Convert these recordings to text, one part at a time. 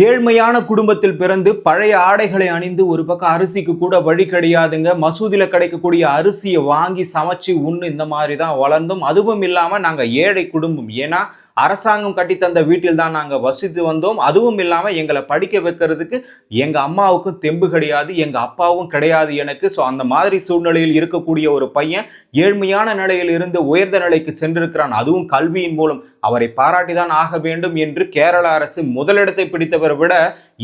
ஏழ்மையான குடும்பத்தில் பிறந்து பழைய ஆடைகளை அணிந்து ஒரு பக்கம் அரிசிக்கு கூட வழி கிடையாதுங்க. மசூதியில கிடைக்கக்கூடிய அரிசியை வாங்கி சமைச்சு உண்ணு இந்த மாதிரி தான் வளர்ந்தோம். அதுவும் இல்லாம நாங்க ஏழை குடும்பம். ஏன்னா அரசாங்கம் கட்டி தந்த வீட்டில் தான் நாங்க வசித்து வந்தோம். அதுவும் இல்லாம எங்களை படிக்க வைக்கிறதுக்கு எங்க அம்மாவுக்கும் தெம்பு கிடையாது, எங்க அப்பாவும் கிடையாது எனக்கு. ஸோ அந்த மாதிரி சூழ்நிலையில் இருக்கக்கூடிய ஒரு பையன் ஏழ்மையான நிலையில் இருந்து உயர்ந்த நிலைக்கு சென்றிருக்கிறான். அதுவும் கல்வியின் மூலம். அவரை பாராட்டி தான் ஆக வேண்டும் என்று கேரள அரசு முதலிடத்தை பிடித்த விட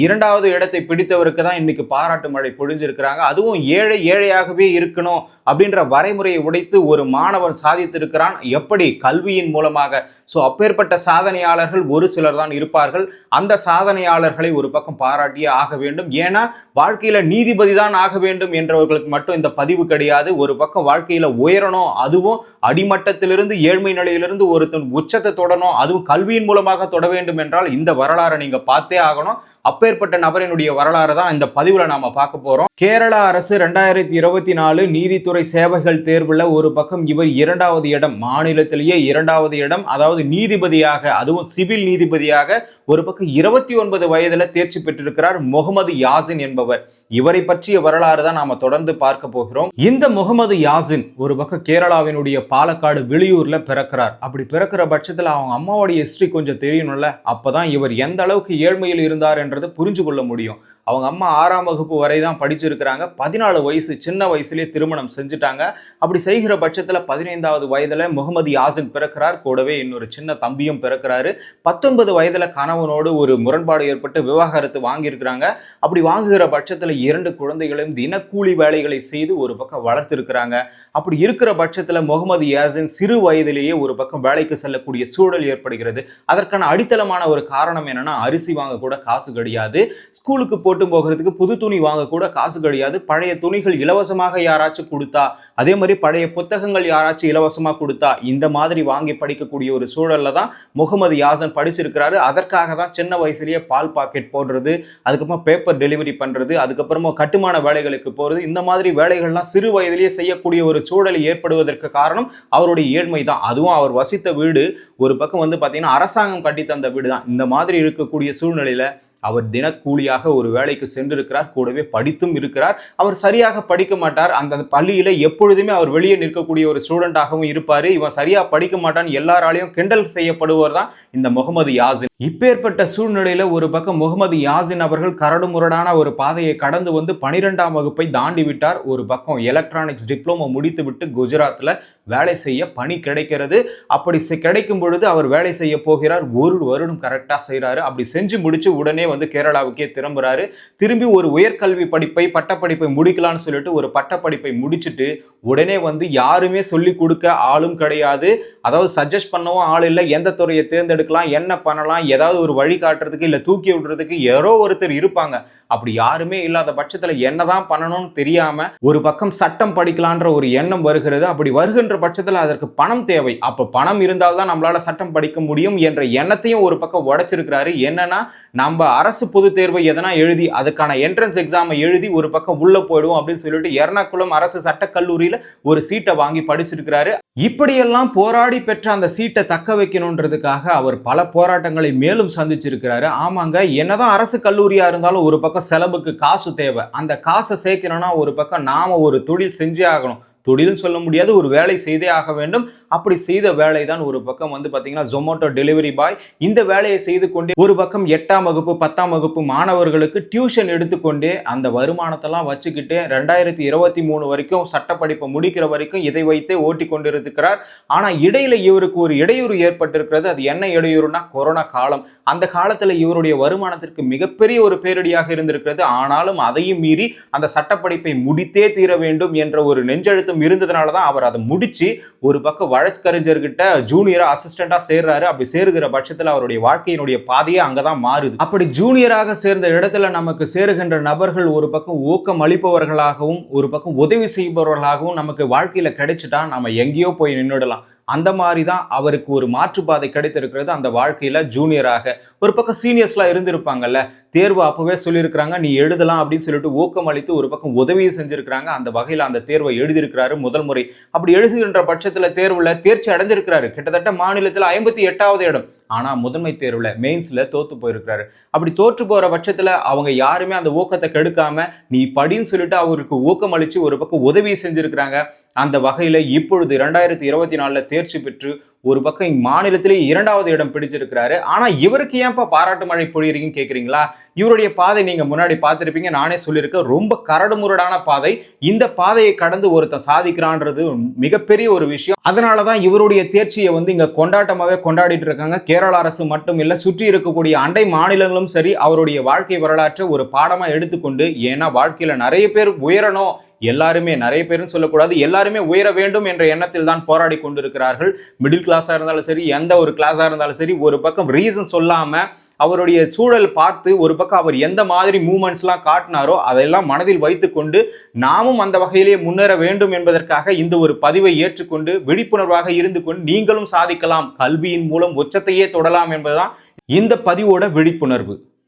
இரண்டாவது இடத்தை பிடித்தவருக்கு தான் இன்னைக்கு பாராட்டு மழை பொழிஞ்சிருக்கிறாங்க. அதுவும் ஏழையாகவே இருக்கணும் அப்படின்ற வரைமுறையை உடைத்து ஒரு மாணவன் சாதித்திருக்கிறான். எப்படி? கல்வியின் மூலமாக. சோ அப்பேற்பட்ட சாதனையாளர்கள் ஒரு சிலர் தான் இருப்பார்கள். அந்த சாதனையாளர்களை ஒரு பக்கம் பாராட்டியே ஆக வேண்டும். ஏன்னா வாழ்க்கையில நீதிபதி தான் ஆக வேண்டும் என்றவர்களுக்கு மட்டும் இந்த பதிவு கிடையாது. ஒரு பக்கம் வாழ்க்கையில உயரணும், அதுவும் அடிமட்டத்திலிருந்து ஏழ்மை நிலையிலிருந்து ஒருத்தன் உச்சத்தை தொடணும், அதுவும் கல்வியின் மூலமாக தொட வேண்டும் என்றால் இந்த வரலாறு நீங்க பார்த்தே ஆகணும். அப்பேற்பட்ட நபரினுடைய வரலாறு தான் இந்த பதிவுல நாம பார்க்க போறோம். கேரள அரசு 2024 நீதித்துறை சேவைகள் தேர்வுல ஒரு பக்கம் இவர் இரண்டாவது இடம், மாநிலத்திலேயே இரண்டாவது இடம். அதாவது நீதிபதியாக, அதுவும் சிவில் நீதிபதியாக ஒரு பக்கம் 29 வயதுல தேர்ச்சி பெற்றிருக்கிறார் முகமது யாசின் என்பவர். இவரை பற்றிய வரலாறு தான் நாம தொடர்ந்து பார்க்க போகிறோம். இந்த முகமது யாசின் ஒரு பக்கம் கேரளாவினுடைய பாலக்காடு வெளியூர்ல பிறக்கிறார். அப்படி பிறக்கிற பட்சத்துல அவங்க அம்மாவுடைய ஹிஸ்டரி கொஞ்சம் தெரியணும்ல. அப்பதான் இவர் எந்த அளவுக்கு ஏழ்மையில் இருந்தார் என்றதை புரிஞ்சு கொள்ள முடியும். அவங்க அம்மா 6ஆம் வகுப்பு வரை தான் படிச்சிருக்கிறாங்க. 14 வயசு, சின்ன வயசுலேயே திருமணம் செஞ்சுட்டாங்க. அப்படி செய்கிற பட்சத்தில் 15வது வயதுல முகமது யாசின் பிறக்கிறார். கூடவே இன்னொரு சின்ன தம்பியும் பிறக்கிறாரு. 19 வயதுல கணவனோடு ஒரு முரண்பாடு ஏற்பட்டு விவாகரத்து வாங்கியிருக்கிறாங்க. அப்படி வாங்குகிற பட்சத்தில் 2 குழந்தைகளையும் தினக்கூலி வேலைகளை செய்து ஒரு பக்கம் வளர்த்திருக்கிறாங்க. அப்படி இருக்கிற பட்சத்தில் முகமது யாசின் சிறு வயதிலேயே ஒரு பக்கம் வேலைக்கு செல்லக்கூடிய சூழல் ஏற்படுகிறது. அதற்கான அடித்தளமான ஒரு காரணம் என்னன்னா, அரிசி வாங்க கூட காசு கிடையாது, ஸ்கூலுக்கு போட்டு போகிறதுக்கு புது துணி வாங்க கூட காசு கிடையாது. பழைய துணிகள் இலவசமாக யாராச்சும் கொடுத்தா, அதே மாதிரி பழைய புத்தகங்கள் யாராச்சும் இலவசமா கொடுத்தா, இந்த மாதிரி வாங்கி படிக்கக்கூடிய ஒரு சூழல்ல தான் முகமது யாசின் படிச்சிருக்கிறாரு. அதற்காக தான் சின்ன வயசுலயே பால் பாக்கெட் போடுறது, அதுக்கப்புறம் பேப்பர் டெலிவரி பண்றது, அதுக்கப்புறமா கட்டுமான வேலைகளுக்கு போறது, இந்த மாதிரி வேலைகள்லாம் சிறு வயதிலேயே செய்யக்கூடிய ஒரு சூழல் ஏற்படுவதற்கு காரணம் அவருடைய ஏழ்மை தான். அதுவும் அவர் வசித்த வீடு ஒரு பக்கம் பாத்தீங்கன்னா அரசாங்கம் கட்டி தந்த வீடு தான். இந்த மாதிரி இருக்கக்கூடிய சூழ்நிலையில அவர் தினக்கூலியாக ஒரு வேலைக்கு சென்றிருக்கிறார். கூடவே படித்தும் இருக்கிறார். அவர் சரியாக படிக்க மாட்டார். அந்த பள்ளியில எப்பொழுதுமே அவர் வெளியே நிற்கக்கூடிய ஒரு ஸ்டூடெண்டாகவும் இருப்பாரு. இவன் சரியா படிக்க மாட்டான், எல்லாராலையும் கிண்டல் செய்யப்படுவர் தான் இந்த முகமது யாசின். இப்பேற்பட்ட சூழ்நிலையில ஒரு பக்கம் முகமது யாசின் அவர்கள் கரடு முரடான ஒரு பாதையை கடந்து 12ஆம் வகுப்பை தாண்டி விட்டார். ஒரு பக்கம் எலக்ட்ரானிக்ஸ் டிப்ளமோ முடித்து விட்டு குஜராத்ல வேலை செய்ய பணி கிடைக்கிறது. அப்படி கிடைக்கும் பொழுது அவர் வேலை செய்ய போகிறார். ஒரு வருடம் கரெக்டா செய்யறாரு. அப்படி செஞ்சு முடிச்சு உடனே கேரளாவுக்கே திரும்புறாரு. திரும்பி ஒரு உயர்கல்வி படிப்பை, பட்டப்படிப்பை முடிக்கலாம்னு சொல்லிட்டு ஒரு பட்டப்படிப்பை முடிச்சுட்டு உடனே யாருமே சொல்லி கொடுக்க ஆளும் கிடையாது, அதாவது சஜஸ்ட் பண்ணவும் ஆள் இல்லை. எந்த துறையை தேர்ந்தெடுக்கலாம், என்ன பண்ணலாம், ஏதாவது ஒரு வழி காட்டுறதுக்கு இல்ல தூக்கி விடுறதுக்கு யாரோ ஒருத்தர் இருப்பாங்க. அப்படி யாருமே இல்லாத பட்சத்துல என்னதான் பண்ணணும்னு தெரியாம ஒரு பக்கம் சட்டம் படிக்கலான்ற ஒரு எண்ணம் வருகிறது. அப்படி வருகின்ற பட்சத்துல அதற்கு பணம் தேவை. அப்ப பணம் இருந்தால்தான் நம்மளால சட்டம் படிக்க முடியும் என்ற எண்ணத்தையும் ஒரு பக்கம் உடைச்சிருக்கிறாரு. என்னன்னா, நம்ம அரசு பொது தேர்வை எதனா எழுதி அதுக்கான என்ட்ரன்ஸ் எக்ஸாம் எழுதி ஒரு பக்கம் உள்ள போயிடுவோம் அப்படின்னு சொல்லிட்டு எர்ணாகுளம் அரசு சட்டக்கல்லூரியில ஒரு சீட்டை வாங்கி படிச்சிருக்கிறாரு. இப்படியெல்லாம் போராடி பெற்ற அந்த சீட்டை தக்க வைக்கணும்ன்றதுக்காக அவர் பல போராட்டங்களை மேலும் சந்திச்சிருக்கிறாரு. ஆமாங்க, என்னதான் அரசு கல்லூரியா இருந்தாலும் ஒரு பக்கம் செலவுக்கு காசு தேவை. அந்த காசை சேர்க்கணும்னா ஒரு பக்கம் நாம ஒரு தொழில் செஞ்சே ஆகணும். தொழில் சொல்ல முடியாது, ஒரு வேலை செய்தே ஆக வேண்டும். அப்படி செய்த வேலை தான் ஒரு பக்கம் பாத்தீங்கன்னா ஜொமேட்டோ டெலிவரி பாய். இந்த வேலையை செய்து கொண்டே ஒரு பக்கம் 8ஆம் வகுப்பு 10ஆம் வகுப்பு மாணவர்களுக்கு டியூஷன் எடுத்துக்கொண்டே அந்த வருமானத்தெல்லாம் வச்சுக்கிட்டு 2023 வரைக்கும் சட்டப்படிப்பை முடிக்கிற வரைக்கும் இதை வைத்தே ஓட்டி கொண்டிருக்கிறார். ஆனா இடையில இவருக்கு ஒரு இடையூறு ஏற்பட்டிருக்கிறது. அது என்ன இடையூறுனா, கொரோனா காலம். அந்த காலத்துல இவருடைய வருமானத்திற்கு மிகப்பெரிய ஒரு பேரிடியாக இருந்திருக்கிறது. ஆனாலும் அதையும் மீறி அந்த சட்டப்படிப்பை முடித்தே தீர வேண்டும் என்ற ஒரு நெஞ்செழுத்தம் இருந்ததுனாலதான் அவர் அதை முடிச்சு ஒரு பக்கம் வழக்கறிஞர்கிட்ட ஜூனியரா அசிஸ்டண்டா சேர்றாரு. அப்படி சேருகிற பட்சத்துல அவருடைய வாழ்க்கையினுடைய பாதையே அங்கதான் மாறுது. அப்படி ஜூனியராக சேர்ந்த இடத்துல நமக்கு சேருகின்ற நபர்கள் ஒரு பக்கம் ஊக்கம் அளிப்பவர்களாகவும் ஒரு பக்கம் உதவி செய்பவர்களாகவும் நமக்கு வாழ்க்கையில கிடைச்சிட்டா நம்ம எங்கேயோ போய் நின்றுடலாம். அந்த மாதிரி தான் அவருக்கு ஒரு மாற்றுப்பாதை கிடைத்திருக்கிறது. அந்த வாழ்க்கையில ஜூனியராக ஒரு பக்கம் சீனியர்ஸ்லாம் இருந்திருப்பாங்கல்ல, தேர்வு அப்பவே சொல்லியிருக்கிறாங்க நீ எழுதலாம் அப்படின்னு சொல்லிட்டு ஊக்கம் அளித்து ஒரு பக்கம் உதவியை செஞ்சிருக்கிறாங்க. அந்த வகையில் அந்த தேர்வை எழுதியிருக்கிறாரு முதல் முறை. அப்படி எழுதுகின்ற பட்சத்துல தேர்வுல தேர்ச்சி அடைஞ்சிருக்கிறாரு. கிட்டத்தட்ட மாநிலத்தில் 58வது இடம். ஆனா முதன்மை தேர்வுல மெயின்ஸ்ல தோத்து போயிருக்கிறாரு. அப்படி தோற்று போற பட்சத்துல அவங்க யாருமே அந்த ஊக்கத்தை கெடுக்காம நீ படின்னு சொல்லிட்டு அவருக்கு ஊக்கம் அளிச்சு ஒரு பக்கம் உதவி செஞ்சிருக்கிறாங்க. அந்த வகையில இப்பொழுது 2024 தேர்ச்சி பெற்று ஒரு பக்கம் மாநிலத்திலே 2வது இடம் பிடிச்சிருக்கிறாரு. ஆனா இவருக்கு ஏன்பா பாராட்டு மழை பொழியறீங்கன்னு கேக்குறீங்களா? இவருடைய பாதை நீங்க முன்னாடி பார்த்திருப்பீங்க, நானே சொல்லியிருக்கேன், ரொம்ப கரடுமுரடான பாதை. இந்த பாதையை கடந்து ஒருத்தன் சாதிக்கிறான்றது மிகப்பெரிய ஒரு விஷயம். அதனாலதான் இவருடைய தேர்ச்சியை இங்க கொண்டாட்டமாவே கொண்டாடிட்டு இருக்காங்க. கேரள அரசு மட்டும் இல்ல, சுற்றி இருக்கக்கூடிய அண்டை மாநிலங்களும் சரி அவருடைய வாழ்க்கை வரலாற்றை ஒரு பாடமா எடுத்துக்கொண்டு, ஏன்னா வாழ்க்கையில நிறைய பேர் உயரணும், எல்லாருமே, நிறைய பேரும் சொல்லக்கூடாது, எல்லாருமே உயர வேண்டும் என்ற எண்ணத்தில் தான் போராடி கொண்டிருக்கிறார்கள். மிடில் கிளாஸா இருந்தாலும் சரி, எந்த ஒரு கிளாஸா இருந்தாலும் சரி, ஒரு பக்கம் ரீசன் சொல்லாம அவருடைய சூழல் பார்த்து ஒரு பக்கம் அவர் எந்த மாதிரி மூவ்மெண்ட்ஸ்லாம் காட்டினாரோ அதையெல்லாம் மனதில் வைத்துக்கொண்டு நாமும் அந்த வகையிலேயே முன்னேற வேண்டும் என்பதற்காக இந்த ஒரு பதிவை ஏற்றுக்கொண்டு விழிப்புணர்வாக இருந்து கொண்டு நீங்களும் சாதிக்கலாம், கல்வியின் மூலம் உச்சத்தையே தொடலாம் என்பதுதான் இந்த பதிவோட விழிப்புணர்வு.